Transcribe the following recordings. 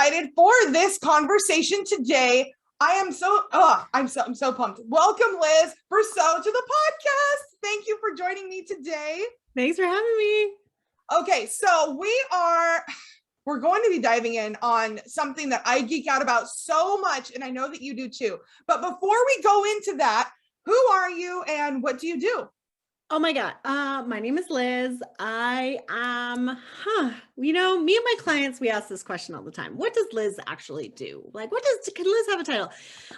excited for this conversation today. I'm so pumped. Welcome, Liz Brousseau, to the podcast. Thank you for joining me today. Thanks for having me. Okay, so we're going to be diving in on something that I geek out about so much, and I know that you do too. But before we go into that, who are you and what do you do? Oh my God. My name is Liz. I am, me and my clients, we ask this question all the time. What does Liz actually do? Like, can Liz have a title?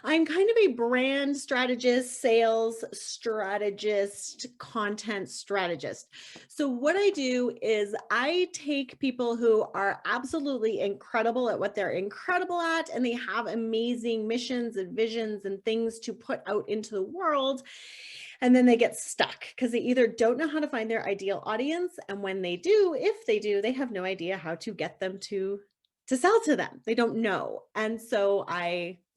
I'm kind of a brand strategist, sales strategist, content strategist. So what I do is I take people who are absolutely incredible at what they're incredible at, and they have amazing missions and visions and things to put out into the world. And then they get stuck because they either don't know how to find their ideal audience. And when they do, if they do, they have no idea how to get them to sell to them. They don't know. And so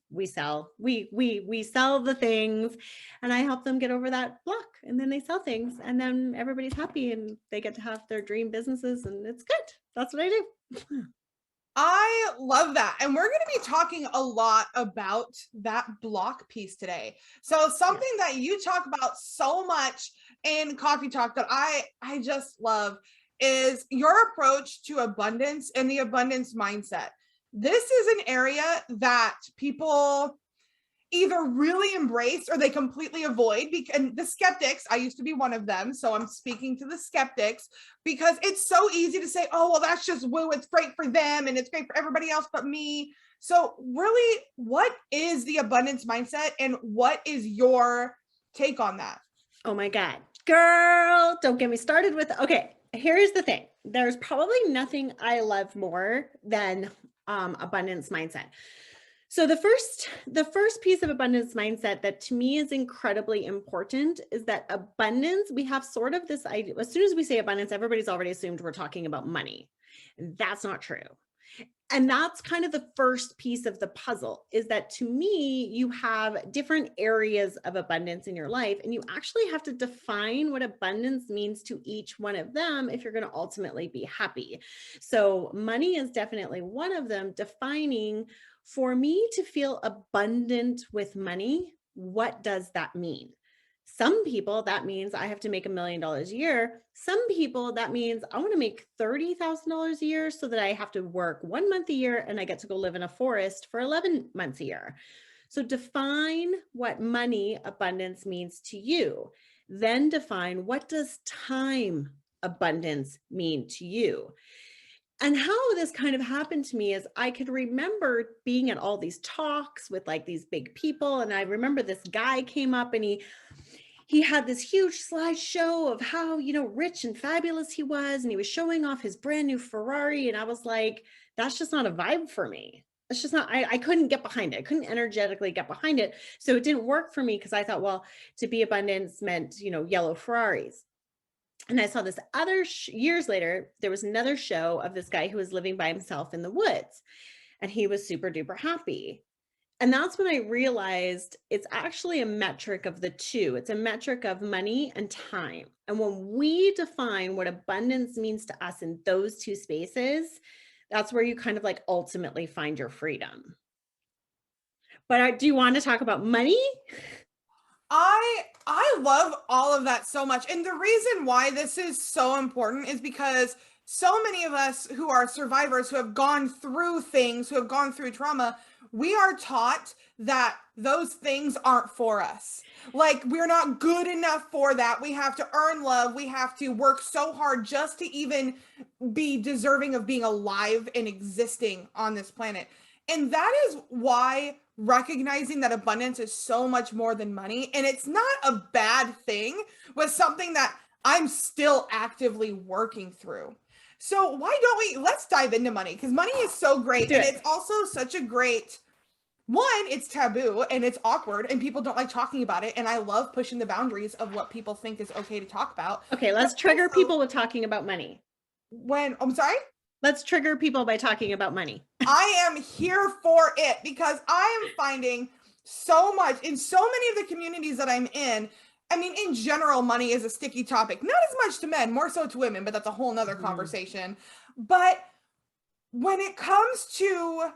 we sell the things, and I help them get over that block, and then they sell things, and then everybody's happy and they get to have their dream businesses, and it's good. That's what I do. I love that. And we're going to be talking a lot about that block piece today. So something that you talk about so much in Coffee Talk that I just love is your approach to abundance and the abundance mindset. This is an area that people either really embrace or they completely avoid. And the skeptics, I used to be one of them, so I'm speaking to the skeptics, because it's so easy to say, oh, well, that's just woo, it's great for them and it's great for everybody else but me. So really, what is the abundance mindset and what is your take on that? Oh my God, girl, don't get me started with, okay, here's the thing. There's probably nothing I love more than abundance mindset. So the first piece of abundance mindset that to me is incredibly important is that abundance, we have sort of this idea, as soon as we say abundance, everybody's already assumed we're talking about money. That's not true. And that's kind of the first piece of the puzzle, is that to me, you have different areas of abundance in your life, and you actually have to define what abundance means to each one of them if you're going to ultimately be happy. So money is definitely one of them. Defining, for me to feel abundant with money, what does that mean? Some people, that means I have to make $1 million a year. Some people, that means I want to make $30,000 a year so that I have to work 1 month a year and I get to go live in a forest for 11 months a year. So define what money abundance means to you. Then define, what does time abundance mean to you? And how this kind of happened to me is I could remember being at all these talks with like these big people. And I remember this guy came up and he had this huge slideshow of how, rich and fabulous he was. And he was showing off his brand new Ferrari. And I was like, that's just not a vibe for me. It's just not, I couldn't get behind it. I couldn't energetically get behind it. So it didn't work for me because I thought, well, to be abundance meant, yellow Ferraris. And I saw this other years later, there was another show of this guy who was living by himself in the woods, and he was super duper happy. And that's when I realized it's actually a metric of the two. It's a metric of money and time. And when we define what abundance means to us in those two spaces, that's where you kind of like ultimately find your freedom. But do you want to talk about money? I love all of that so much. And the reason why this is so important is because so many of us who are survivors, who have gone through things, who have gone through trauma, we are taught that those things aren't for us. Like, we're not good enough for that. We have to earn love. We have to work so hard just to even be deserving of being alive and existing on this planet. And that is why recognizing that abundance is so much more than money, and it's not a bad thing, was something that I'm still actively working through. So why don't let's dive into money, because money is so great. And it's also such a great one. It's taboo and it's awkward and people don't like talking about it. And I love pushing the boundaries of what people think is okay to talk about. Okay, let's trigger people with talking about money. I'm sorry? Let's trigger people by talking about money. I am here for it, because I am finding so much in so many of the communities that I'm in. I mean, in general, money is a sticky topic, not as much to men, more so to women, but that's a whole nother conversation. But when it comes to,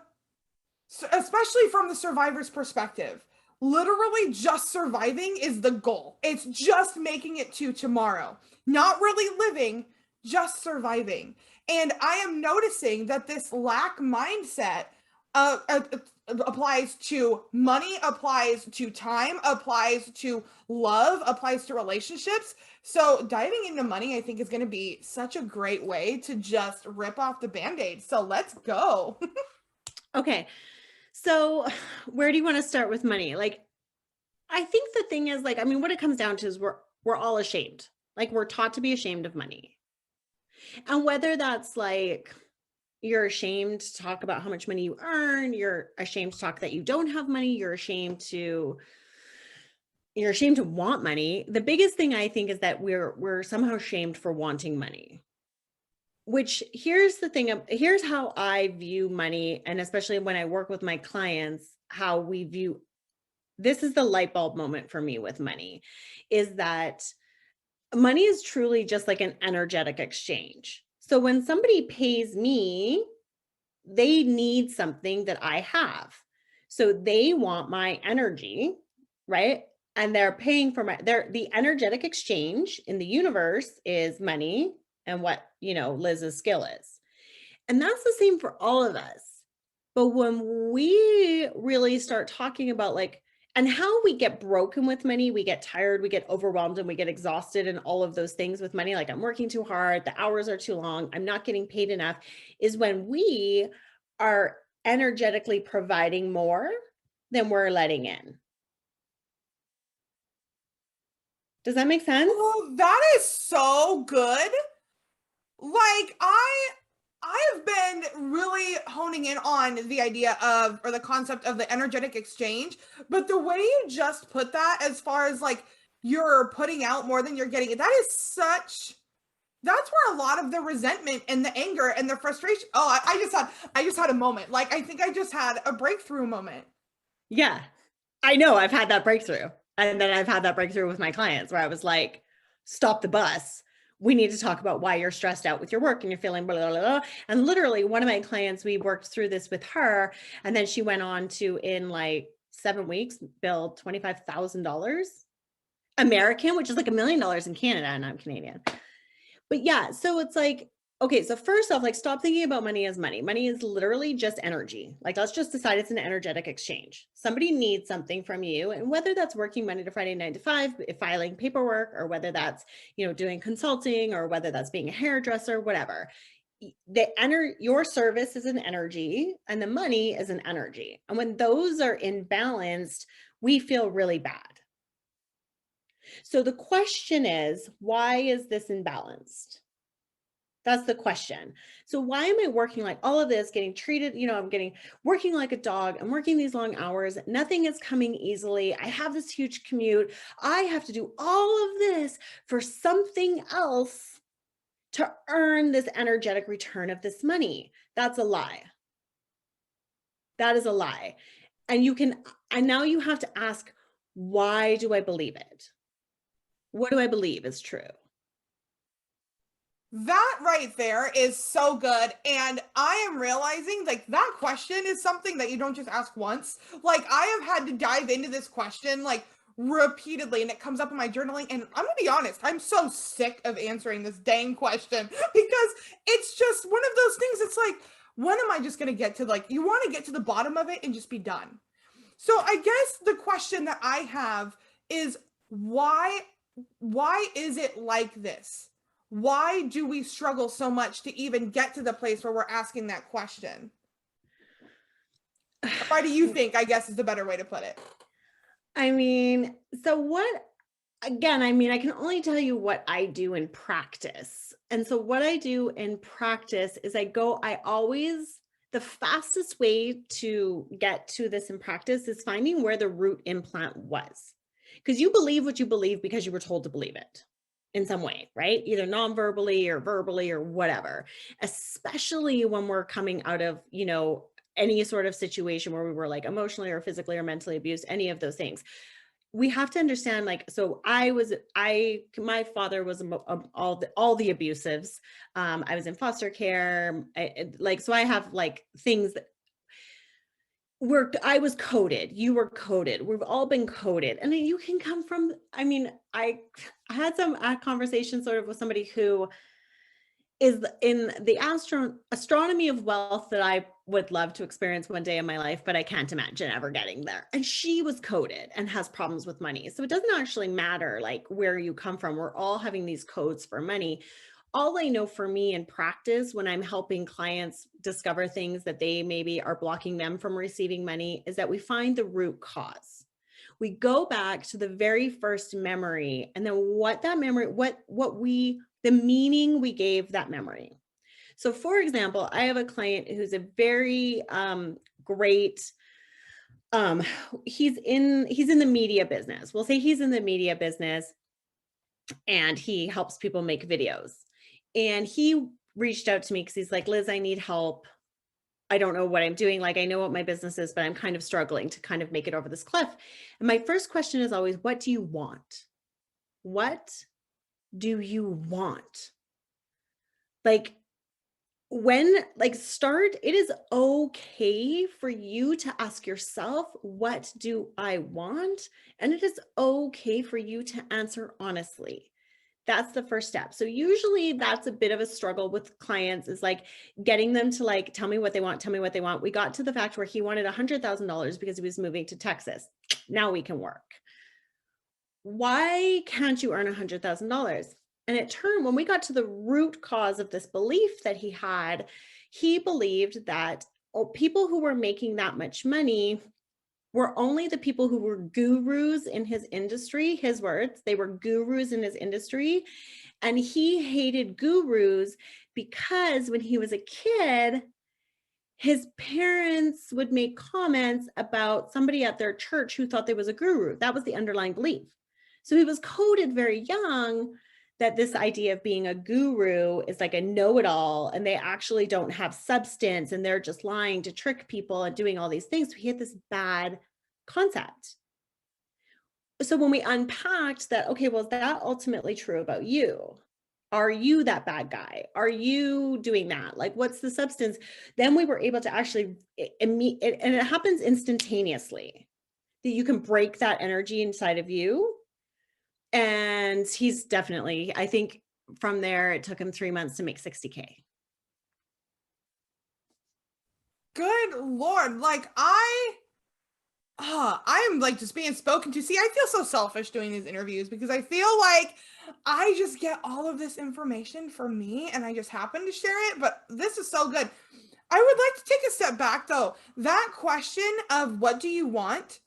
especially from the survivor's perspective, literally just surviving is the goal. It's just making it to tomorrow, not really living, just surviving. And I am noticing that this lack mindset applies to money, applies to time, applies to love, applies to relationships. So diving into money, I think, is going to be such a great way to just rip off the Band-Aid. So let's go. Okay. So where do you want to start with money? Like, I think the thing is, like, I mean, what it comes down to is we're all ashamed. Like, we're taught to be ashamed of money. And whether that's like you're ashamed to talk about how much money you earn, you're ashamed to talk that you don't have money, you're ashamed to want money. The biggest thing I think is that we're somehow shamed for wanting money. Which here's the thing, here's how I view money, and especially when I work with my clients, how we view, this is the light bulb moment for me with money, is that money is truly just like an energetic exchange. So when somebody pays me, they need something that I have. So they want my energy, right? And they're paying for the energetic exchange in the universe is money and what, Liz's skill is. And that's the same for all of us. But when we really start talking about like, and how we get broken with money, we get tired, we get overwhelmed, and we get exhausted, and all of those things with money, like I'm working too hard, the hours are too long, I'm not getting paid enough, is when we are energetically providing more than we're letting in. Does that make sense? Oh, that is so good. Like I've been really honing in on the idea of, or the concept of, the energetic exchange, but the way you just put that, as far as like you're putting out more than you're getting, that's where a lot of the resentment and the anger and the frustration. Oh, I just had a moment. Like, I think I just had a breakthrough moment. Yeah, I know. I've had that breakthrough. And then I've had that breakthrough with my clients where I was like, stop the bus. We need to talk about why you're stressed out with your work and you're feeling blah, blah, blah. And literally one of my clients, we worked through this with her. And then she went on to, in like 7 weeks, build $25,000 American, which is like $1 million in Canada, and I'm Canadian. But yeah, so it's like, okay, so first off, like, stop thinking about money as money. Money is literally just energy. Like, let's just decide it's an energetic exchange. Somebody needs something from you, and whether that's working Monday to Friday, 9 to 5, filing paperwork, or whether that's, doing consulting, or whether that's being a hairdresser, whatever. Your service is an energy, and the money is an energy. And when those are imbalanced, we feel really bad. So the question is, why is this imbalanced? That's the question. So why am I working like all of this, getting treated, I'm working like a dog. I'm working these long hours. Nothing is coming easily. I have this huge commute. I have to do all of this for something else to earn this energetic return of this money. That's a lie. That is a lie. And now you have to ask, why do I believe it? What do I believe is true? That right there is so good. And I am realizing, like, that question is something that you don't just ask once. Like, I have had to dive into this question like repeatedly, and it comes up in my journaling. And I'm gonna be honest, I'm so sick of answering this dang question because it's just one of those things. It's like, when am I just gonna get to, like, you want to get to the bottom of it and just be done. So I guess the question that I have is, why is it like this? Why do we struggle so much to even get to the place where we're asking that question? Why do you think, I guess, is the better way to put it? I mean, again, I can only tell you what I do in practice. And so what I do in practice is the fastest way to get to this in practice is finding where the root implant was. Because you believe what you believe because you were told to believe it in some way, right? Either non-verbally or verbally or whatever, especially when we're coming out of, any sort of situation where we were like emotionally or physically or mentally abused, any of those things. we have to understand, like, so my father was all the abusives. I was in foster care. So I have like things that I was coded, you were coded, we've all been coded. And then you can come from, I mean, I had some conversation sort of with somebody who is in the astronomy of wealth that I would love to experience one day in my life, but I can't imagine ever getting there. And she was coded and has problems with money. So it doesn't actually matter like where you come from. We're all having these codes for money. All I know for me in practice, when I'm helping clients discover things that they maybe are blocking them from receiving money, is that we find the root cause. We go back to the very first memory, and then what that memory, the meaning we gave that memory. So for example, I have a client who's a very great, he's in the media business. We'll say he's in the media business and he helps people make videos. And he reached out to me because he's like, Liz, I need help. I don't know what I'm doing. Like, I know what my business is, but I'm kind of struggling to kind of make it over this cliff. And my first question is always, what do you want? What do you want? Like, it is okay for you to ask yourself, what do I want? And it is okay for you to answer honestly. That's the first step. So usually that's a bit of a struggle with clients, is like getting them to like, tell me what they want, tell me what they want. We got to the fact where he wanted $100,000 because he was moving to Texas. Now we can work. Why can't you earn $100,000? And it turned, when we got to the root cause of this belief that he believed that people who were making that much money were only the people who were gurus in his industry. His words, they were gurus in his industry. And he hated gurus because when he was a kid, his parents would make comments about somebody at their church who thought they was a guru. That was the underlying belief. So he was coded very young that this idea of being a guru is like a know-it-all, and they actually don't have substance, and they're just lying to trick people and doing all these things. So he had this bad concept. So when we unpacked that, okay, well, is that ultimately true about you? Are you that bad guy? Are you doing that? Like, what's the substance? Then we were able to actually, and it happens instantaneously, that you can break that energy inside of you. And he's definitely, I think from there, it took him 3 months to make 60K. Good Lord. Like I'm like just being spoken to. See, I feel so selfish doing these interviews because I feel like I just get all of this information for me and I just happen to share it. But this is so good. I would like to take a step back though. That question of what do you want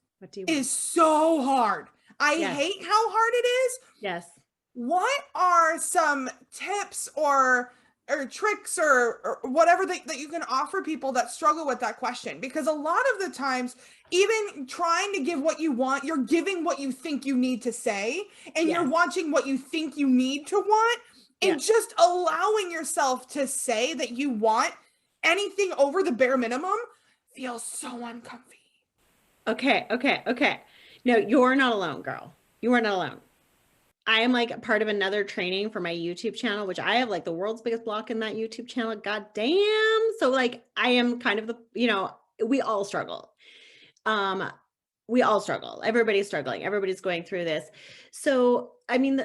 is so hard. I hate how hard it is. Yes. What are some tips or tricks or whatever that you can offer people that struggle with that question? Because a lot of the times, even trying to give what you want, you're giving what you think you need to say, and you're watching what you think you need to want, and just allowing yourself to say that you want anything over the bare minimum feels so uncomfy. Okay. No, you're not alone, girl. You are not alone. I am like part of another training for my YouTube channel, which I have like the world's biggest block in that YouTube channel. God damn. So like, I am kind of we all struggle. We all struggle. Everybody's struggling. Everybody's going through this. So, I mean,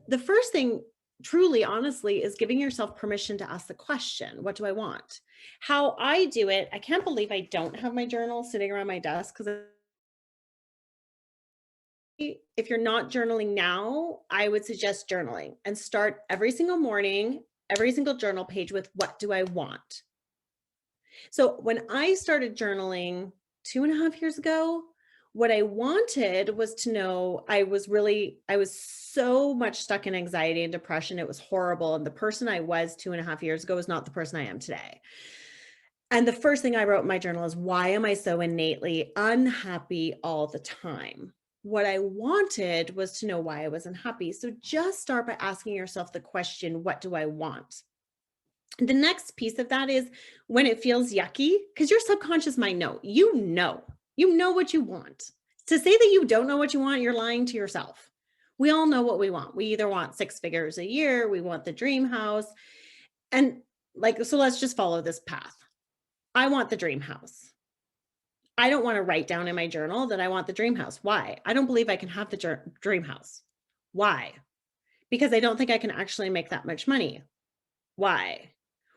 the first thing truly, honestly, is giving yourself permission to ask the question, what do I want? How I do it, I can't believe I don't have my journal sitting around my desk, because if you're not journaling now, I would suggest journaling and start every single morning, every single journal page with what do I want? So when I started journaling 2.5 years ago, what I wanted was to know, I was so much stuck in anxiety and depression. It was horrible. And the person I was 2.5 years ago is not the person I am today. And the first thing I wrote in my journal is, why am I so innately unhappy all the time? What I wanted was to know why I was unhappy. So just start by asking yourself the question, what do I want? The next piece of that is when it feels yucky, because your subconscious might know, you know what you want. To say that you don't know what you want, you're lying to yourself. We all know what we want. We either want 6 figures a year, we want the dream house. And like, so let's just follow this path. I want the dream house. I don't want to write down in my journal that I want the dream house. Why? I don't believe I can have the dream house. Why? Because I don't think I can actually make that much money. Why?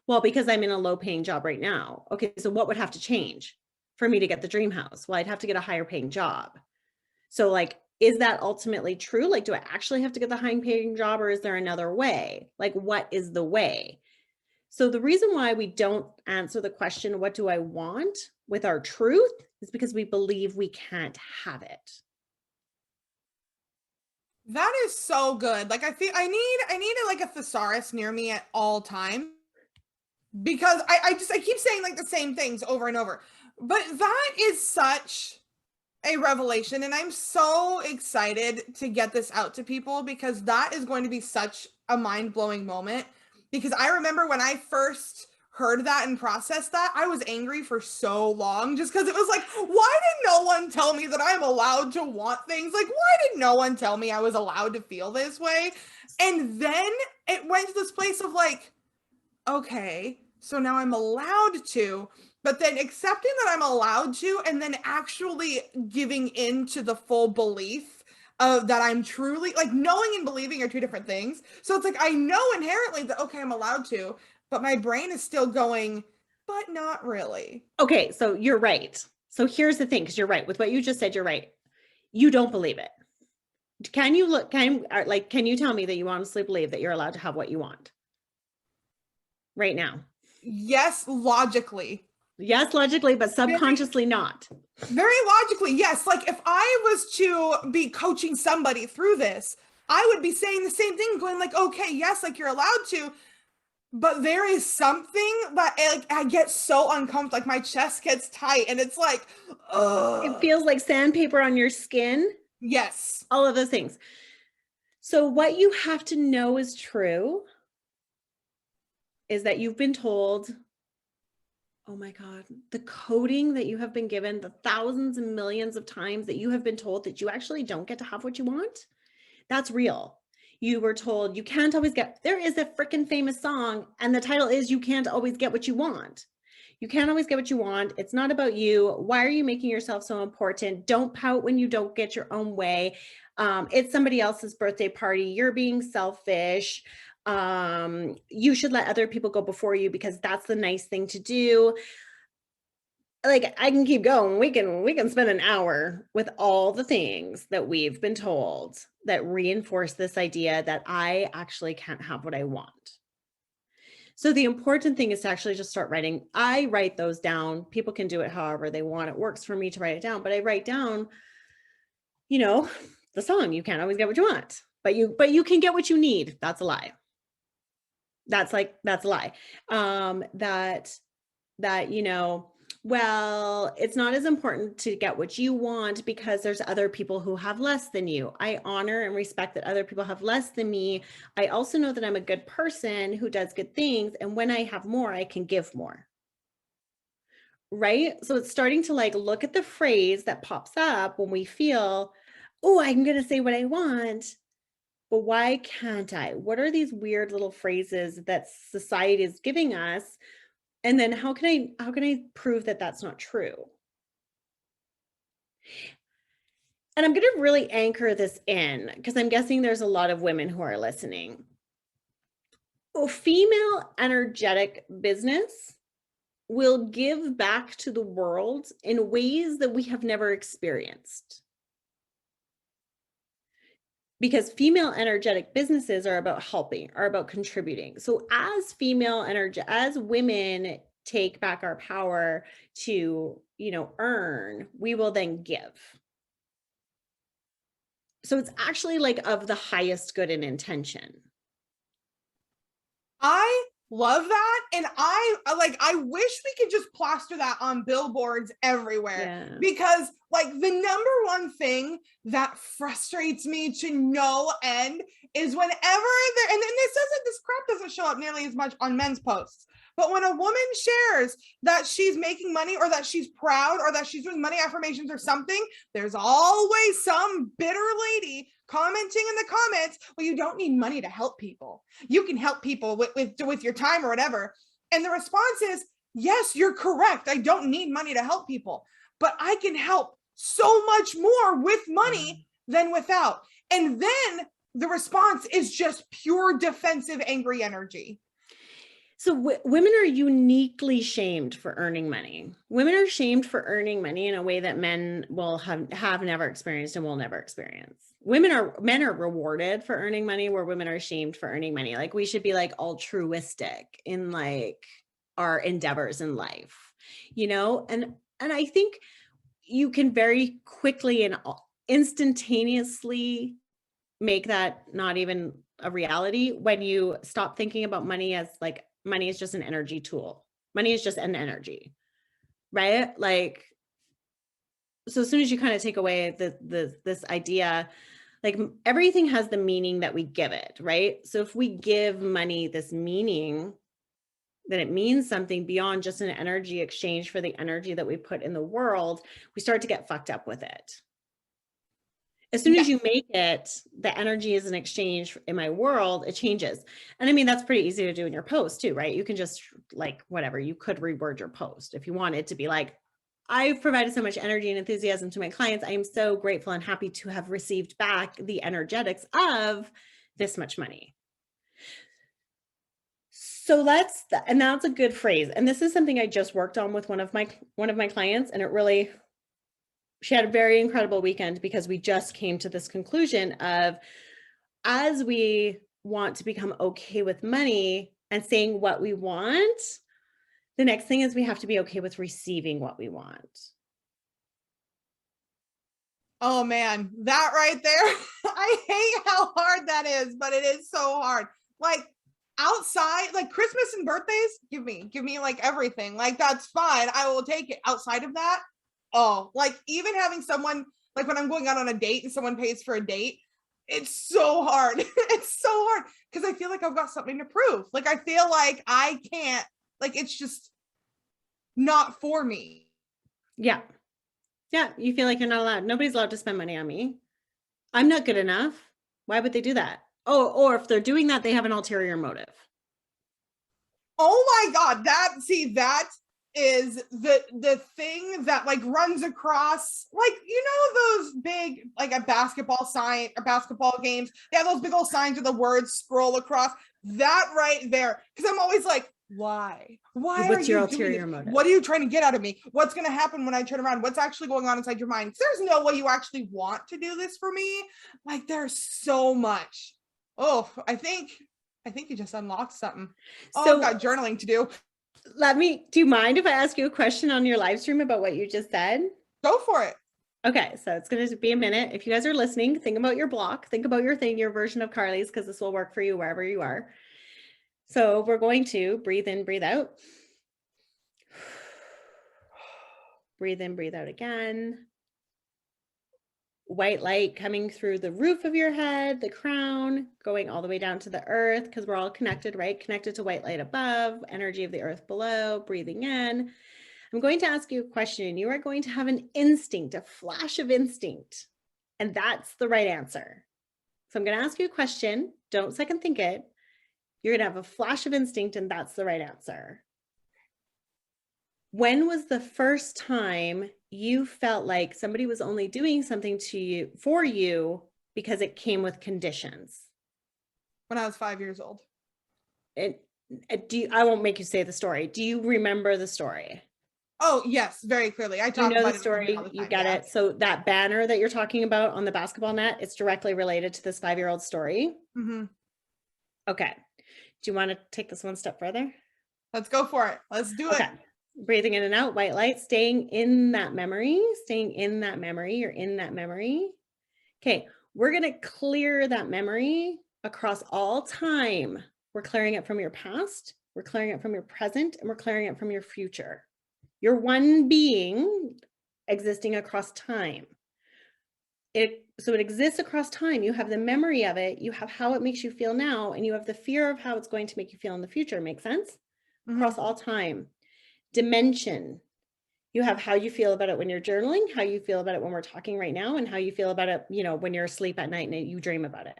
Well, because I'm in a low paying job right now. Okay, so what would have to change for me to get the dream house? Well, I'd have to get a higher paying job. So like, is that ultimately true? Like, do I actually have to get the high paying job, or is there another way? Like, what is the way? So the reason why we don't answer the question, what do I want, with our truth is because we believe we can't have it. That is so good. Like, I feel I need like a thesaurus near me at all times, because I keep saying like the same things over and over. But that is such a revelation, and I'm so excited to get this out to people, because that is going to be such a mind-blowing moment. Because I remember when I first heard that and processed that, I was angry for so long, just because it was like, why did no one tell me that I'm allowed to want things? Like, why did no one tell me I was allowed to feel this way? And then it went to this place of like, okay, so now I'm allowed to, but then accepting that I'm allowed to, and then actually giving into the full belief of that I'm truly, like, knowing and believing are two different things. So it's like, I know inherently that, okay, I'm allowed to, but my brain is still going, but not really. Okay, so you're right. So here's the thing, because you're right with what you just said. You're right. You don't believe it. Can you tell me that you honestly believe that you're allowed to have what you want right now? Yes, logically. Yes, logically, but subconsciously not. Very logically, yes. Like, if I was to be coaching somebody through this, I would be saying the same thing, going like, okay, yes, like, you're allowed to, but there is something that I get so uncomfortable, like my chest gets tight, and it's like, It feels like sandpaper on your skin. Yes. All of those things. So what you have to know is true is that you've been told, oh my God, the coding that you have been given, the thousands and millions of times that you have been told that you actually don't get to have what you want, that's real. You were told you can't always get, there is a freaking famous song, and the title is You Can't Always Get What You Want. You can't always get what you want. It's not about you. Why are you making yourself so important? Don't pout when you don't get your own way. It's somebody else's birthday party. You're being selfish. You should let other people go before you because that's the nice thing to do. Like, I can keep going. We can spend an hour with all the things that we've been told that reinforce this idea that I actually can't have what I want. So the important thing is to actually just start writing. I write those down. People can do it however they want. It works for me to write it down, but I write down, the song, you can't always get what you want, but you can get what you need. That's a lie. That's a lie. Well, it's not as important to get what you want because there's other people who have less than you. I honor and respect that other people have less than me. I also know that I'm a good person who does good things. And when I have more, I can give more. Right? So it's starting to look at the phrase that pops up when we feel, oh, I'm going to say what I want, but why can't I? What are these weird little phrases that society is giving us? And then how can I prove that that's not true? And I'm going to really anchor this in because I'm guessing there's a lot of women who are listening. Female energetic business will give back to the world in ways that we have never experienced. Because female energetic businesses are about helping, are about contributing. So as as women take back our power to, earn, we will then give. So it's actually of the highest good and intention. I love that. And I wish we could just plaster that on billboards everywhere, because the number one thing that frustrates me to no end is whenever and then this crap doesn't show up nearly as much on men's posts, But when a woman shares that she's making money or that she's proud or that she's doing money affirmations or something, there's always some bitter lady commenting in the comments, well, you don't need money to help people. You can help people with your time or whatever. And the response is, yes, you're correct. I don't need money to help people, but I can help so much more with money than without. And then the response is just pure defensive, angry energy. So women are uniquely shamed for earning money. Women are shamed for earning money in a way that men will have never experienced and will never experience. Men are rewarded for earning money, where women are shamed for earning money. Like, we should be like altruistic in like our endeavors in life, you know? And I think you can very quickly and instantaneously make that not even a reality when you stop thinking about money as like, money is just an energy tool. Money is just an energy, right? Like, so as soon as you kind of take away this idea, like everything has the meaning that we give it, right? So if we give money this meaning, then it means something beyond just an energy exchange for the energy that we put in the world. We start to get fucked up with it. As soon as you make it, the energy is an exchange in my world, it changes. And I mean, that's pretty easy to do in your post too, right? You can just like, whatever, you could reword your post if you wanted to be like, I've provided so much energy and enthusiasm to my clients. I am so grateful and happy to have received back the energetics of this much money. So that's a good phrase. And this is something I just worked on with one of my clients, and it really, she had a very incredible weekend because we just came to this conclusion of, as we want to become okay with money and saying what we want, the next thing is we have to be okay with receiving what we want. Oh man, that right there. I hate how hard that is, but it is so hard. Like outside, like Christmas and birthdays, give me like everything. Like that's fine. I will take it. Outside of that, oh, like even having someone, like when I'm going out on a date and someone pays for a date, it's so hard. It's so hard because I feel like I've got something to prove. Like I feel like I can't, like it's just not for me. Yeah. Yeah. You feel like you're not allowed. Nobody's allowed to spend money on me. I'm not good enough. Why would they do that? Oh, or if they're doing that, they have an ulterior motive. Oh my God. That is the thing that like runs across, like, you know, those big, like a basketball sign or basketball games. They have those big old signs with the words scroll across. That right there. Because I'm always like, why What's are your you ulterior doing motive? What are you trying to get out of me? What's going to happen when I turn around? What's actually going on inside your mind? There's no way you actually want to do this for me. Like there's so much. Oh, I think you just unlocked something. Oh, I've got journaling to do. Do you mind if I ask you a question on your live stream about what you just said? Go for it. Okay, so it's going to be a minute. If you guys are listening, think about your block, think about your thing, your version of Karleigh's, because this will work for you wherever you are. So we're going to breathe in, breathe out. Breathe in, breathe out again. White light coming through the roof of your head, the crown, going all the way down to the earth, because we're all connected, right? Connected to white light above, energy of the earth below, breathing in. I'm going to ask you a question, and you are going to have an instinct, a flash of instinct, and that's the right answer. So I'm going to ask you a question. Don't second think it. You're going to have a flash of instinct, and that's the right answer. When was the first time you felt like somebody was only doing something to you for you because it came with conditions? When I was 5 years old. I won't make you say the story. Do you remember the story? Oh, yes, very clearly. I talk about the story. You get it. So that banner that you're talking about on the basketball net, it's directly related to this 5-year-old story. Mm-hmm. Okay. Do you want to take this one step further? Let's go for it. Let's do it. Breathing in and out, white light, staying in that memory, You're in that memory. Okay. We're going to clear that memory across all time. We're clearing it from your past. We're clearing it from your present, and we're clearing it from your future. You're one being existing across time. So it exists across time. You have the memory of it. You have how it makes you feel now, and you have the fear of how it's going to make you feel in the future. Make sense? across all time. Dimension. You have how you feel about it when you're journaling, how you feel about it when we're talking right now, and how you feel about it, when you're asleep at night and you dream about it.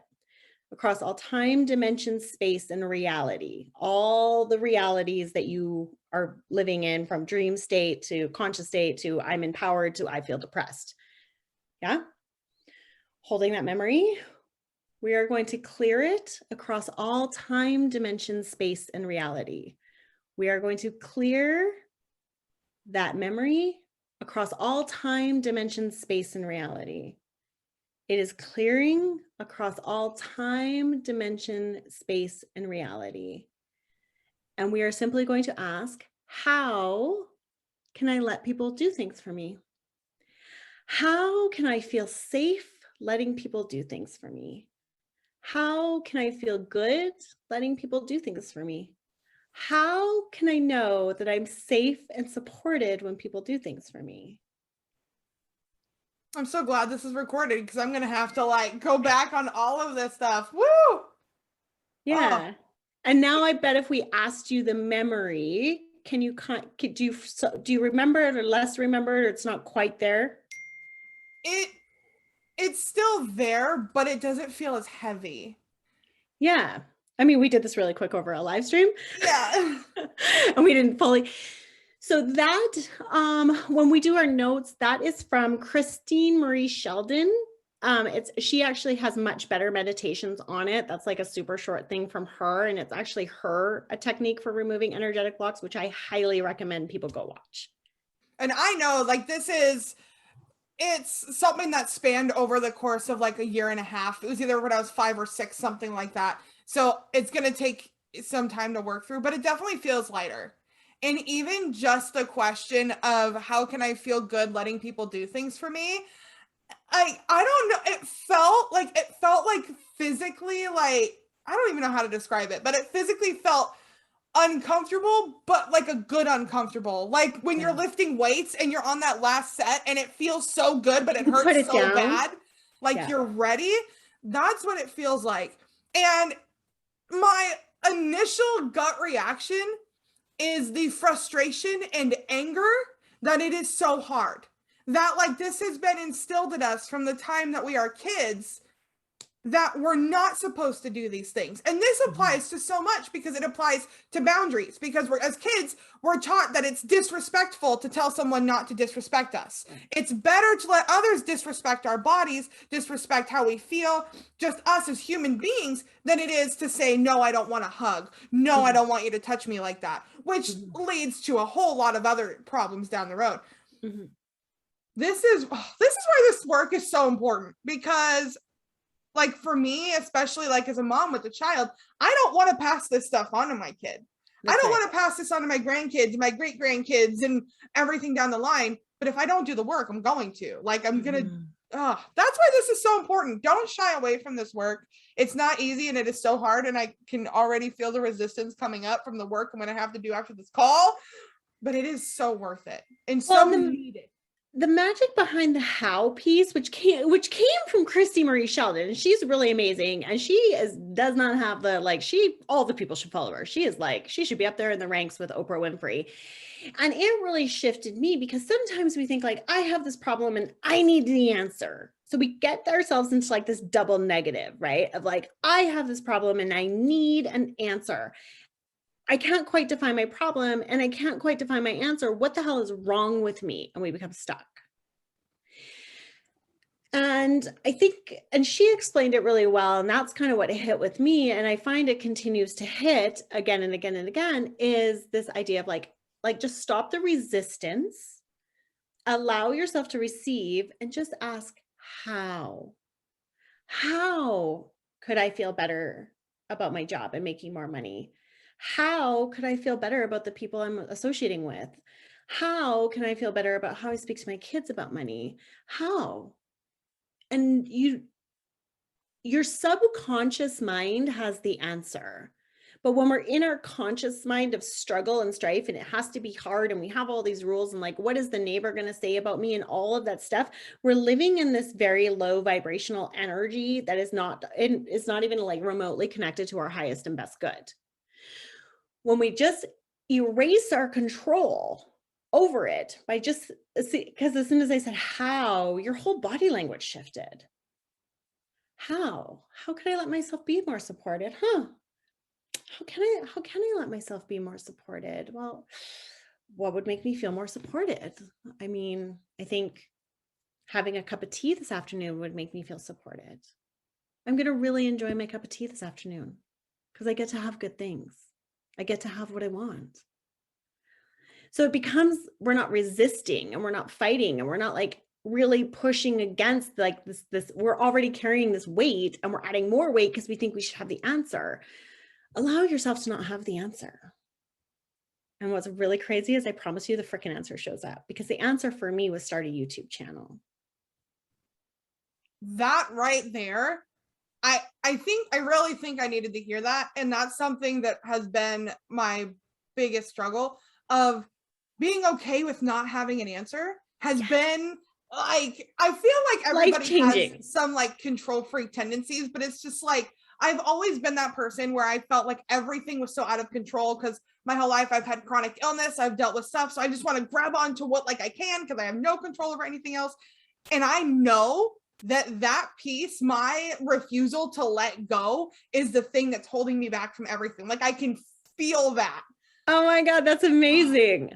Across all time, dimension, space, and reality. All the realities that you are living in, from dream state to conscious state to I'm empowered to I feel depressed. Yeah? Holding that memory, we are going to clear it across all time, dimension, space, and reality. We are going to clear that memory across all time, dimension, space, and reality. It is clearing across all time, dimension, space, and reality. And we are simply going to ask, how can I let people do things for me? How can I feel safe letting people do things for me? How can I feel good letting people do things for me? How can I know that I'm safe and supported when people do things for me? I'm so glad this is recorded because I'm going to have to go back on all of this stuff. Woo! Yeah. Oh. And now I bet if we asked you the memory, do you remember it or less remember it, or it's not quite there? It's still there, but it doesn't feel as heavy. Yeah. I mean, we did this really quick over a live stream. Yeah. And we didn't fully. So that, when we do our notes, that is from Christine Marie Sheldon. She actually has much better meditations on it. That's like a super short thing from her. And it's actually a technique for removing energetic blocks, which I highly recommend people go watch. And I know it's something that spanned over the course of a year and a half. It was either when I was 5 or 6, something like that. So it's going to take some time to work through, but it definitely feels lighter. And even just the question of how can I feel good letting people do things for me? I don't know. It felt like physically, I don't even know how to describe it, but it physically felt uncomfortable, but like a good uncomfortable. Like when you're lifting weights and you're on that last set and it feels so good, but it You put hurts it so down. bad. You're ready. That's what it feels like. And my initial gut reaction is the frustration and anger that it is so hard. That this has been instilled in us from the time that we are kids, that we're not supposed to do these things. And this applies to so much because it applies to boundaries, because as kids, we're taught that it's disrespectful to tell someone not to disrespect us. It's better to let others disrespect our bodies, disrespect how we feel, just us as human beings, than it is to say, no, I don't want a hug. No, I don't want you to touch me like that, which leads to a whole lot of other problems down the road. This is why this work is so important, because for me, especially as a mom with a child, I don't want to pass this stuff on to my kid. I don't want to pass this on to my grandkids, my great grandkids, and everything down the line. But if I don't do the work, I'm going to. I'm going to. That's why this is so important. Don't shy away from this work. It's not easy and it is so hard. And I can already feel the resistance coming up from the work I'm going to have to do after this call. But it is so worth it and so needed. The magic behind the how piece, which came from Christy Marie Sheldon, and she's really amazing. And does not have all the people should follow her. She should be up there in the ranks with Oprah Winfrey. And it really shifted me, because sometimes we think I have this problem and I need the answer. So we get ourselves into this double negative, right? Of I have this problem and I need an answer. I can't quite define my problem and I can't quite define my answer. What the hell is wrong with me? And we become stuck. And she explained it really well. And that's kind of what hit with me. And I find it continues to hit again and again and again, is this idea of just stop the resistance, allow yourself to receive, and just ask, how could I feel better about my job and making more money? How could I feel better about the people I'm associating with? How can I feel better about how I speak to my kids about money? How? And your subconscious mind has the answer. But when we're in our conscious mind of struggle and strife, and it has to be hard, and we have all these rules, and what is the neighbor going to say about me, and all of that stuff, we're living in this very low vibrational energy that is not even remotely connected to our highest and best good. When we just erase our control over it by just, because as soon as I said how, your whole body language shifted. How could I let myself be more supported? How can I let myself be more supported? Well, what would make me feel more supported? I mean, I think having a cup of tea this afternoon would make me feel supported. I'm going to really enjoy my cup of tea this afternoon because I get to have good things. I get to have what I want. So it becomes, we're not resisting and we're not fighting and we're not like really pushing against like this, we're already carrying this weight and we're adding more weight because we think we should have the answer. Allow yourself to not have the answer. And what's really crazy is I promise you the freaking answer shows up, because the answer for me was start a YouTube channel. That right there, I really think I needed to hear that. And that's something that has been my biggest struggle of being okay with not having an answer has been like, I feel like everybody has some like control freak tendencies, but it's just like, I've always been that person where I felt like everything was so out of control because my whole life I've had chronic illness, I've dealt with stuff. So I just want to grab onto what like I can because I have no control over anything else. And I know that piece, my refusal to let go, is the thing that's holding me back from everything. Like I can feel that. Oh my God, that's amazing.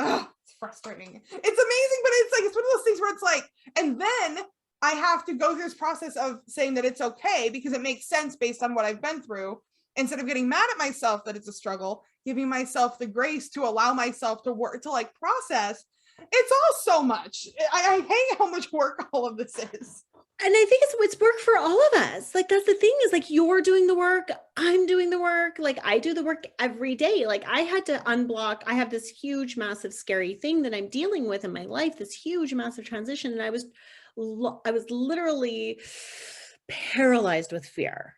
It's frustrating. It's amazing, but it's like, it's one of those things where it's like, and then I have to go through this process of saying that it's okay because it makes sense based on what I've been through. Instead of getting mad at myself that it's a struggle, giving myself the grace to allow myself to work, to like process. It's all so much. I hate how much work all of this is. And I think it's work for all of us. Like, that's the thing, is like, you're doing the work, I'm doing the work. Like, I do the work every day. Like, I had to unblock. I have this huge, massive, scary thing that I'm dealing with in my life, this huge, massive transition. And I was literally paralyzed with fear.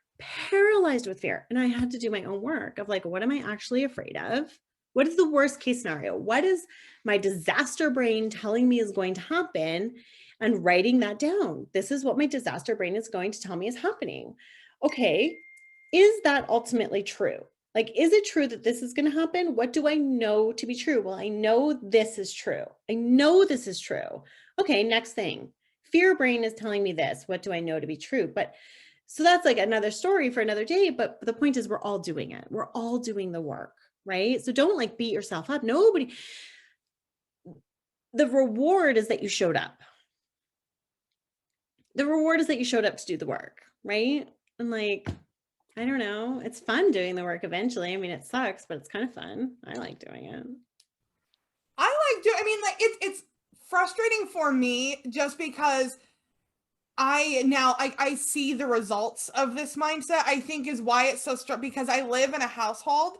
And I had to do my own work of like, what am I actually afraid of? What is the worst case scenario? What is my disaster brain telling me is going to happen? And writing that down. This is what my disaster brain is going to tell me is happening. Okay, is that ultimately true? Like, is it true that this is going to happen? What do I know to be true? Well, I know this is true. I know this is true. Okay, next thing. Fear brain is telling me this. What do I know to be true? But so that's like another story for another day. But the point is, we're all doing it. We're all doing the work, right? So don't like beat yourself up. Nobody. The reward is that you showed up. The reward is that you showed up to do the work, right? And like, I don't know, it's fun doing the work eventually. I mean, it sucks, but it's kind of fun. I like doing it. I mean, like it's frustrating for me just because I see the results of this mindset. I think is why it's so strong, because I live in a household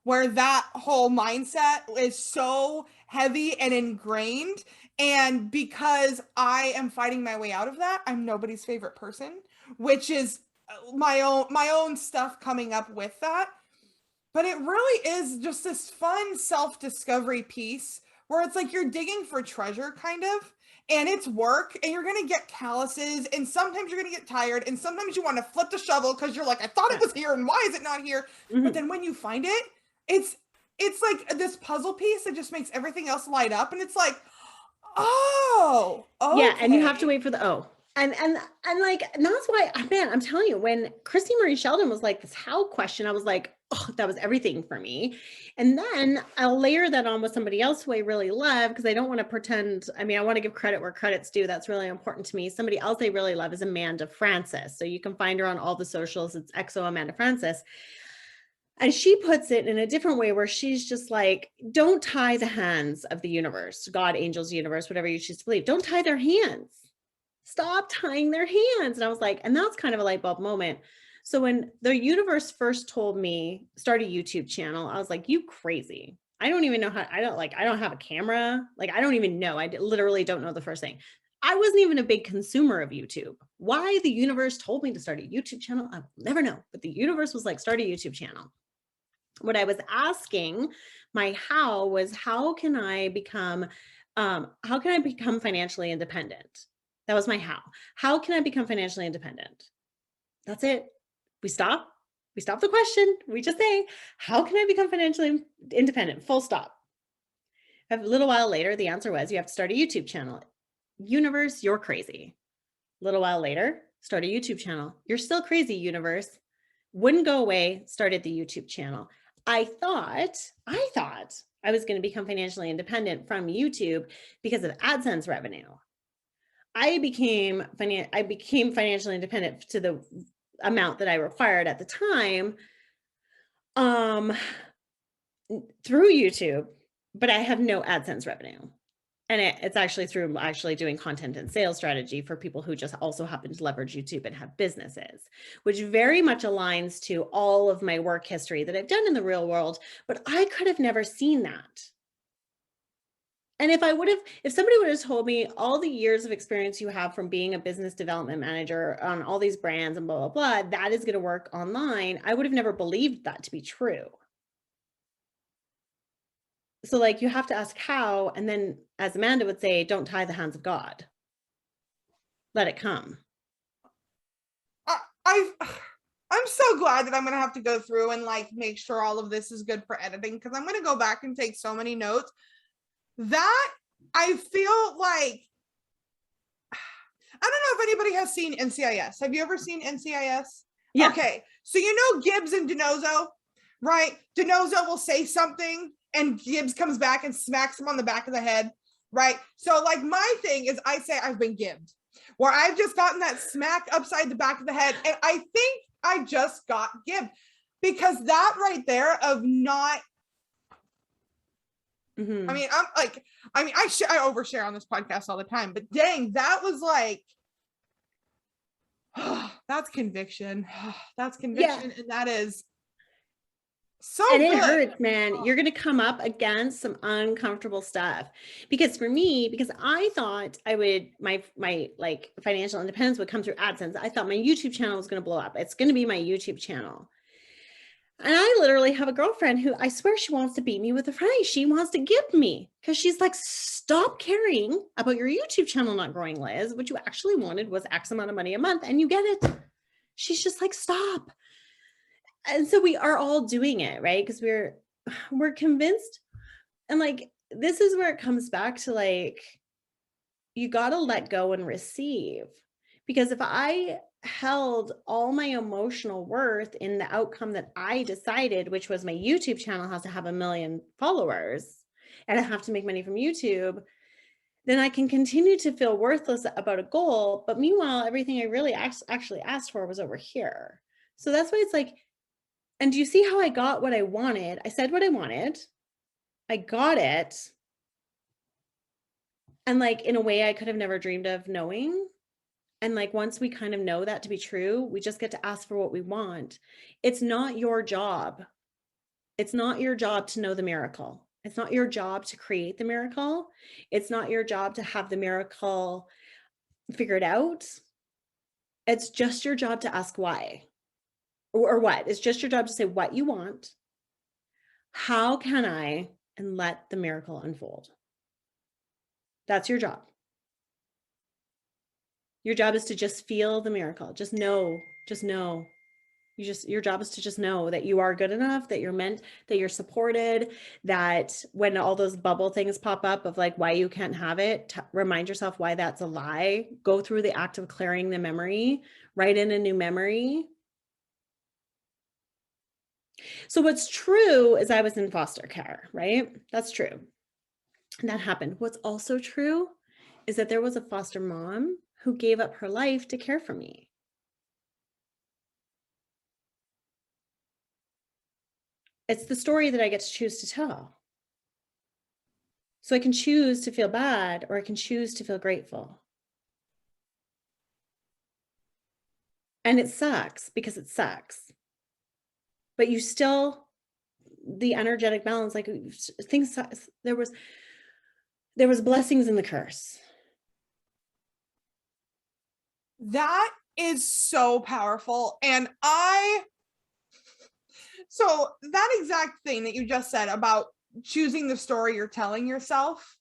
where that whole mindset is so heavy and ingrained. And because I am fighting my way out of that, I'm nobody's favorite person, which is my own stuff coming up with that. But it really is just this fun self-discovery piece where it's like you're digging for treasure kind of, and it's work, and you're going to get calluses, and sometimes you're going to get tired, and sometimes you want to flip the shovel because you're like, I thought it was here, and why is it not here? Mm-hmm. But then when you find it, it's like this puzzle piece that just makes everything else light up, and it's like, oh, okay. Yeah, and you have to wait for the and like, and that's why, man, I'm telling you, when Christy Marie Sheldon was like this how question, I was like, oh, that was everything for me. And then I'll layer that on with somebody else who I really love, because I don't want to pretend. I mean, I want to give credit where credit's due. That's really important to me. Somebody else I really love is Amanda Francis. So you can find her on all the socials. It's XO Amanda Francis. And she puts it in a different way where she's just like, don't tie the hands of the universe, God, angels, universe, whatever you choose to believe. Don't tie their hands. Stop tying their hands. And I was like, and that's kind of a light bulb moment. So when the universe first told me start a YouTube channel, I was like, you crazy. I don't even know how, I don't have a camera. Like, I don't even know. I literally don't know the first thing. I wasn't even a big consumer of YouTube. Why the universe told me to start a YouTube channel, I will never know. But the universe was like, start a YouTube channel. What I was asking my how was, how can I become financially independent? That was my how. How can I become financially independent? That's it. We stop. We stop the question. We just say, how can I become financially independent? Full stop. A little while later, the answer was, you have to start a YouTube channel. Universe, you're crazy. A little while later, start a YouTube channel. You're still crazy, universe. Wouldn't go away, started the YouTube channel. I thought I was going to become financially independent from YouTube because of AdSense revenue. I became financially independent to the amount that I required at the time through YouTube, but I have no AdSense revenue. And it's actually through doing content and sales strategy for people who just also happen to leverage YouTube and have businesses, which very much aligns to all of my work history that I've done in the real world, but I could have never seen that. And if somebody would have told me all the years of experience you have from being a business development manager on all these brands and blah, blah, blah, that is going to work online, I would have never believed that to be true. So like, you have to ask how, and then as Amanda would say, don't tie the hands of God. Let it come. I'm so glad that I'm going to have to go through and like make sure all of this is good for editing, because I'm going to go back and take so many notes that I feel like, I don't know if anybody has seen NCIS. Have you ever seen NCIS? Yeah. Okay. So you know Gibbs and DiNozzo, right? DiNozzo will say something and Gibbs comes back and smacks him on the back of the head, right? So like my thing is I say I've been gibbed, where I've just gotten that smack upside the back of the head. And I think I just got gibbed, because that right there of not, Mm-hmm. I mean, I overshare on this podcast all the time, but dang, that was like, that's conviction. That's conviction. Yeah. And that is so and good. It hurts, man. You're going to come up against some uncomfortable stuff, because for me, because I thought my like financial independence would come through AdSense. I thought my YouTube channel was going to blow up. It's going to be my YouTube channel. And I literally have a girlfriend who I swear she wants to beat me with a fry. She wants to give me, because she's like, stop caring about your YouTube channel not growing, Liz. What you actually wanted was X amount of money a month, and you get it. She's just like, stop. And so we are all doing it, right? Because we're convinced. And like, this is where it comes back to like, you got to let go and receive. Because if I held all my emotional worth in the outcome that I decided, which was my YouTube channel has to have 1 million followers and I have to make money from YouTube, then I can continue to feel worthless about a goal. But meanwhile, everything I really actually asked for was over here. So that's why it's like, and do you see how I got what I wanted? I said what I wanted. I got it. And like, in a way I could have never dreamed of knowing. And like, once we kind of know that to be true, we just get to ask for what we want. It's not your job. It's not your job to know the miracle. It's not your job to create the miracle. It's not your job to have the miracle figured out. It's just your job to ask why. Or what? It's just your job to say what you want. How can I? And let the miracle unfold. That's your job. Your job is to just feel the miracle. Just know. Your job is to just know that you are good enough, that you're meant, that you're supported, that when all those bubble things pop up of like why you can't have it, remind yourself why that's a lie. Go through the act of clearing the memory, write in a new memory. So what's true is I was in foster care, right? That's true. And that happened. What's also true is that there was a foster mom who gave up her life to care for me. It's the story that I get to choose to tell. So I can choose to feel bad, or I can choose to feel grateful. And it sucks, because it sucks. But you still, the energetic balance, like things, there was blessings in the curse. That is so powerful. And so that exact thing that you just said about choosing the story you're telling yourself,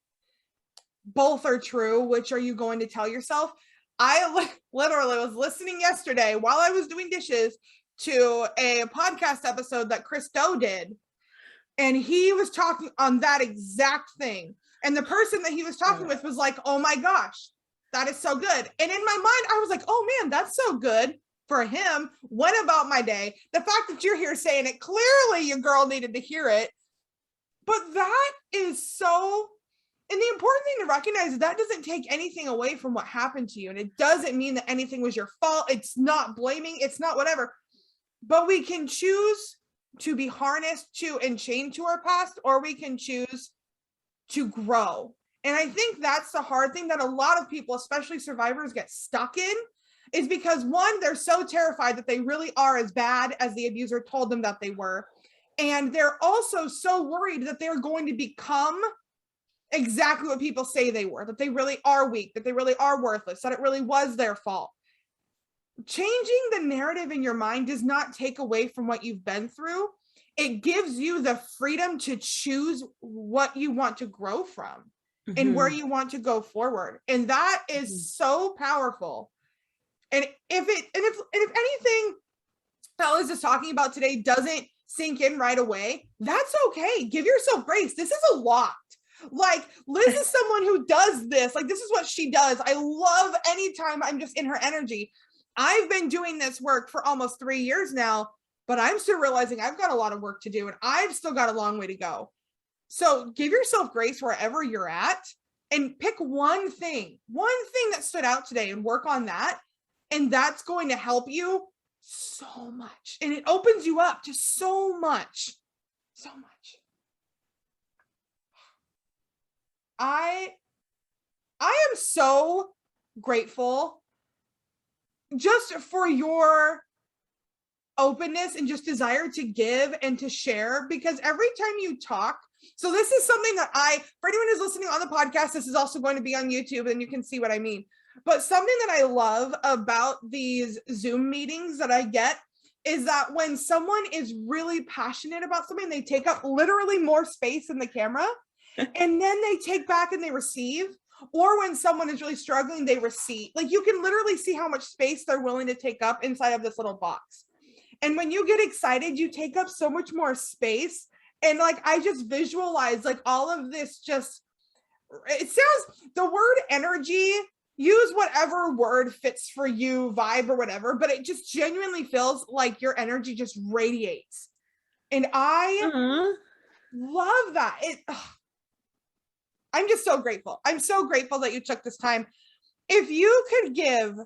both are true. Which are you going to tell yourself? I literally was listening yesterday while I was doing dishes to a podcast episode that Chris Do did, and he was talking on that exact thing. And the person that he was talking with was like, oh my gosh, that is so good. And in my mind, I was like, oh man, that's so good for him. What about my day? The fact that you're here saying it, clearly your girl needed to hear it. But that is so, and the important thing to recognize is that doesn't take anything away from what happened to you. And it doesn't mean that anything was your fault. It's not blaming, it's not whatever. But we can choose to be harnessed to and chained to our past, or we can choose to grow. And I think that's the hard thing that a lot of people, especially survivors, get stuck in, is because one, they're so terrified that they really are as bad as the abuser told them that they were. And they're also so worried that they're going to become exactly what people say they were, that they really are weak, that they really are worthless, that it really was their fault. Changing the narrative in your mind does not take away from what you've been through. It gives you the freedom to choose what you want to grow from and where you want to go forward. And that is so powerful. And if anything that Liz is talking about today doesn't sink in right away, that's okay. Give yourself grace. This is a lot. Like, Liz is someone who does this. Like, this is what she does. I love anytime I'm just in her energy. I've been doing this work for almost 3 years now, but I'm still realizing I've got a lot of work to do and I've still got a long way to go. So give yourself grace wherever you're at and pick one thing that stood out today and work on that. And that's going to help you so much. And it opens you up to so much, so much. I am so grateful just for your openness and just desire to give and to share, because every time you talk, so this is something that for anyone who's listening on the podcast, this is also going to be on YouTube and you can see what I mean. But something that I love about these Zoom meetings that I get is that when someone is really passionate about something, they take up literally more space in the camera and then they take back and they receive. Or when someone is really struggling, they receive. Like, you can literally see how much space they're willing to take up inside of this little box. And when you get excited, you take up so much more space. And like, I just visualize like all of this just, it sounds, the word energy, use whatever word fits for you, vibe or whatever, but it just genuinely feels like your energy just radiates. And I love that. I'm just so grateful. I'm so grateful that you took this time. If you could give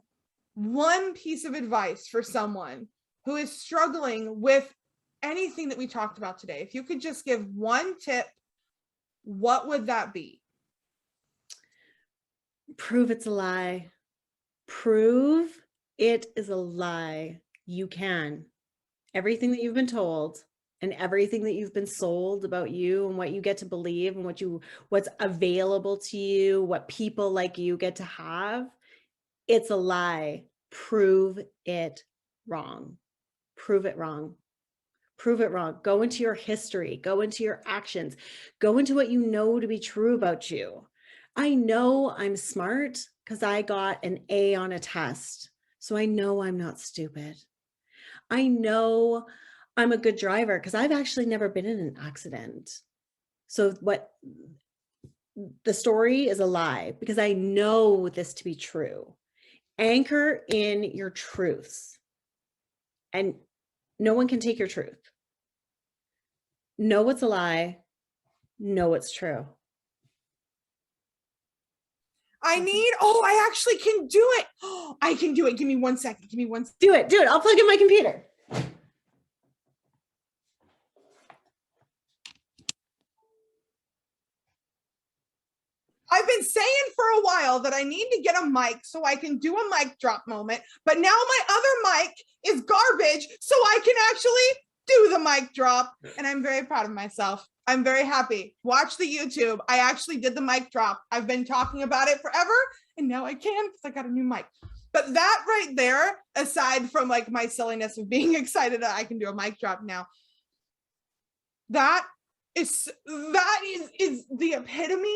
one piece of advice for someone who is struggling with anything that we talked about today, if you could just give one tip, what would that be? Prove it's a lie. Prove it is a lie. You can. Everything that you've been told and everything that you've been sold about you and what you get to believe and what's available to you, what people like you get to have, it's a lie. Prove it wrong. Prove it wrong. Prove it wrong. Go into your history, go into your actions, go into what you know to be true about you. I know I'm smart because I got an A on a test. So I know I'm not stupid. I know I'm a good driver because I've actually never been in an accident. So the story is a lie because I know this to be true. Anchor in your truths, and no one can take your truth. Know what's a lie. Know what's true. I actually can do it. Oh, I can do it. Give me 1 second. Give me 1 second. Do it. I'll plug in my computer. I've been saying for a while that I need to get a mic so I can do a mic drop moment, but now my other mic is garbage, so I can actually do the mic drop, and I'm very proud of myself. I'm very happy. Watch the YouTube. I actually did the mic drop. I've been talking about it forever, and now I can because I got a new mic. But that right there, aside from like my silliness of being excited that I can do a mic drop now, that is the epitome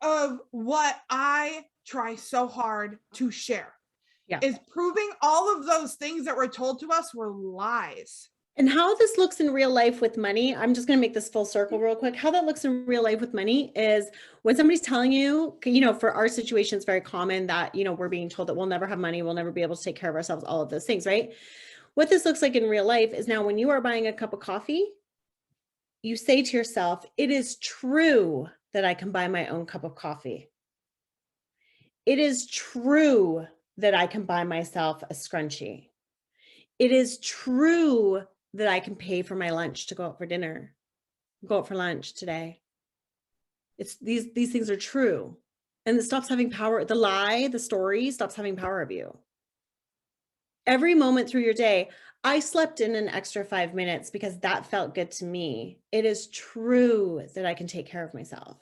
of what I try so hard to share. is proving all of those things that were told to us were lies. And how this looks in real life with money, I'm just going to make this full circle real quick. How that looks in real life with money is when somebody's telling you, for our situation, it's very common that, we're being told that we'll never have money, we'll never be able to take care of ourselves, all of those things, right? What this looks like in real life is now when you are buying a cup of coffee, you say to yourself, it is true that I can buy my own cup of coffee. It is true that I can buy myself a scrunchie. It is true that I can pay for my lunch to go out for dinner, go out for lunch today. It's these things are true. And it stops having power. The lie, the story stops having power of you. Every moment through your day, I slept in an extra 5 minutes because that felt good to me. It is true that I can take care of myself.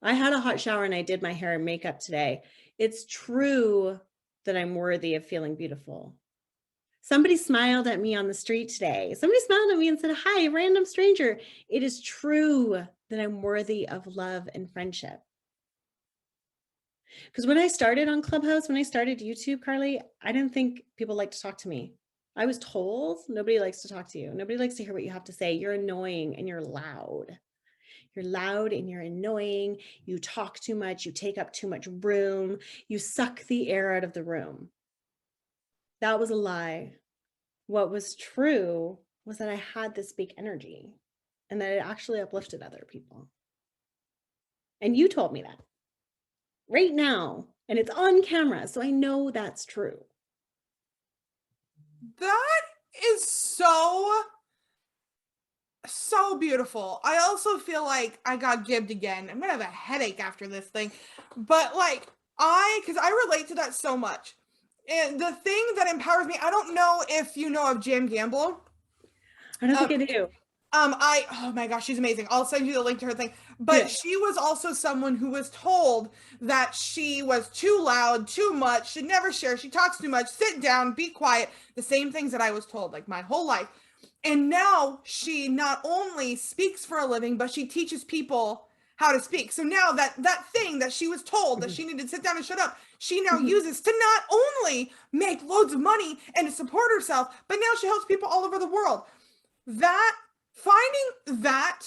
I had a hot shower and I did my hair and makeup today. It's true that I'm worthy of feeling beautiful. Somebody smiled at me on the street today. Somebody smiled at me and said, hi, random stranger. It is true that I'm worthy of love and friendship. Because when I started on Clubhouse, when I started YouTube, Karleigh, I didn't think people liked to talk to me. I was told nobody likes to talk to you. Nobody likes to hear what you have to say. You're annoying and you're loud. You're loud and you're annoying. You talk too much. You take up too much room. You suck the air out of the room. That was a lie. What was true was that I had this big energy and that it actually uplifted other people. And you told me that right now, and it's on camera, so I know that's true. That is so beautiful. I also feel like I got gibbed again. I'm gonna have a headache after this thing, but because I relate to that so much. And the thing that empowers me, I don't know if you know of Jam Gamble. I don't think I do. Oh my gosh, she's amazing. I'll send you the link to her thing. But she was also someone who was told that she was too loud, too much, should never share. She talks too much, sit down, be quiet. The same things that I was told like my whole life. And now she not only speaks for a living, but she teaches people how to speak. So now that thing that she was told that she needed to sit down and shut up, she now uses to not only make loads of money and to support herself, but now she helps people all over the world. Finding that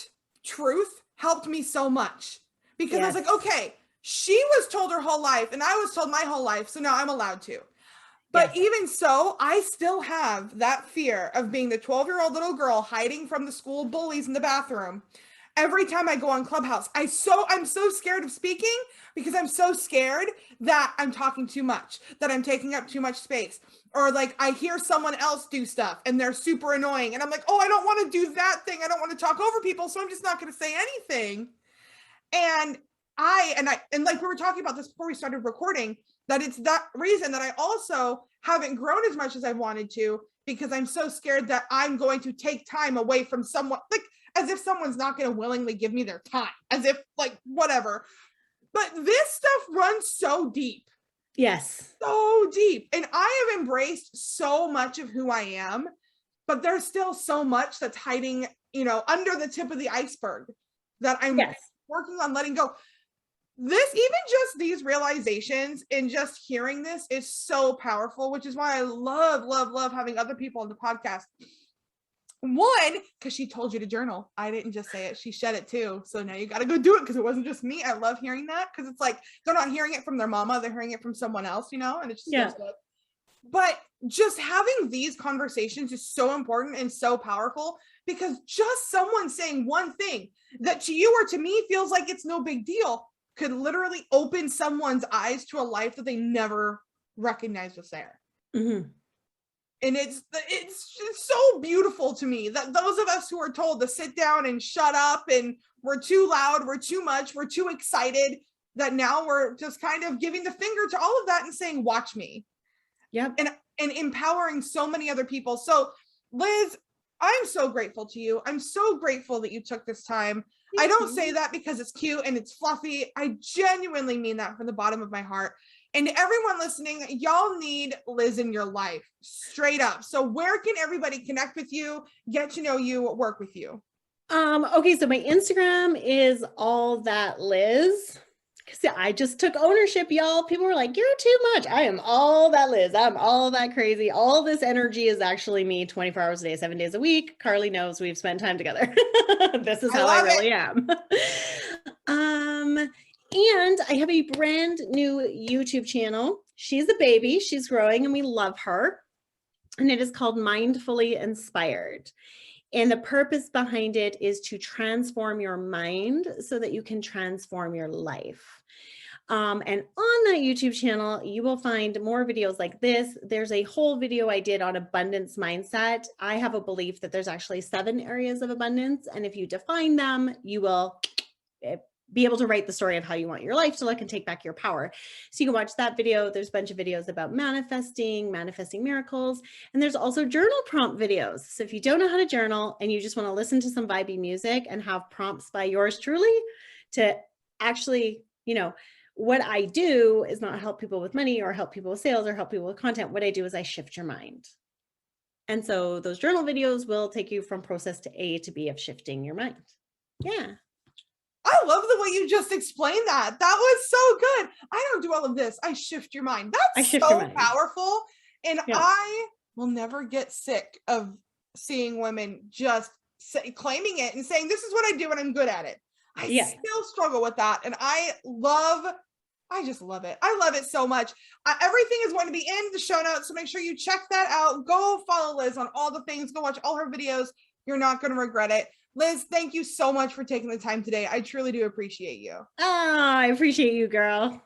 truth helped me so much because I was like, okay, she was told her whole life and I was told my whole life. So now I'm allowed to. But even so, I still have that fear of being the 12-year-old little girl hiding from the school bullies in the bathroom. Every time I go on Clubhouse, I'm so scared of speaking because I'm so scared that I'm talking too much, that I'm taking up too much space. Or I hear someone else do stuff and they're super annoying. And I'm like, oh, I don't want to do that thing. I don't want to talk over people. So I'm just not going to say anything. And like we were talking about this before we started recording, that it's that reason that I also haven't grown as much as I wanted to, because I'm so scared that I'm going to take time away from someone, as if someone's not going to willingly give me their time, as if whatever. But this stuff runs so deep. Yes. So deep. And I have embraced so much of who I am, but there's still so much that's hiding, under the tip of the iceberg that I'm working on letting go. Even just these realizations and just hearing this is so powerful, which is why I love having other people on the podcast. One, because she told you to journal. I didn't just say it. She said it too. So now you got to go do it because it wasn't just me. I love hearing that because it's they're not hearing it from their mama. They're hearing it from someone else, and it just feels good. But just having these conversations is so important and so powerful because just someone saying one thing that to you or to me feels like it's no big deal could literally open someone's eyes to a life that they never recognized was there. Mm-hmm. And it's so beautiful to me that those of us who are told to sit down and shut up and we're too loud, we're too much, we're too excited, that now we're just kind of giving the finger to all of that and saying, watch me. Yeah. And empowering so many other people. So Liz, I'm so grateful to you. I'm so grateful that you took this time. I don't say that because it's cute and it's fluffy. I genuinely mean that from the bottom of my heart. And to everyone listening, y'all need Liz in your life, straight up. So where can everybody connect with you, get to know you, work with you? Okay, so my Instagram is all that Liz, See, I just took ownership, y'all. People were like, you're too much. I am all that Liz. I'm all that crazy. All this energy is actually me 24 hours a day, 7 days a week. Karleigh knows we've spent time together. This is how I really am. And I have a brand new YouTube channel. She's a baby. She's growing and we love her. And it is called Mindfully Inspired. And the purpose behind it is to transform your mind so that you can transform your life. And on that YouTube channel, you will find more videos like this. There's a whole video I did on abundance mindset. I have a belief that there's actually 7 areas of abundance. And if you define them, you will be able to write the story of how you want your life to look and take back your power. So you can watch that video. There's a bunch of videos about manifesting miracles, and there's also journal prompt videos. So if you don't know how to journal and you just want to listen to some vibey music and have prompts by yours truly to actually, what I do is not help people with money or help people with sales or help people with content. What I do is I shift your mind. And so those journal videos will take you from process to A to B of shifting your mind. Yeah. I love the way you just explained that. That was so good. I don't do all of this. I shift your mind. That's so powerful. And I will never get sick of seeing women just claiming it and saying, this is what I do and I'm good at it. I still struggle with that. And I just love it. I love it so much. Everything is going to be in the show notes. So make sure you check that out. Go follow Liz on all the things. Go watch all her videos. You're not going to regret it. Liz, thank you so much for taking the time today. I truly do appreciate you. Oh, I appreciate you, girl.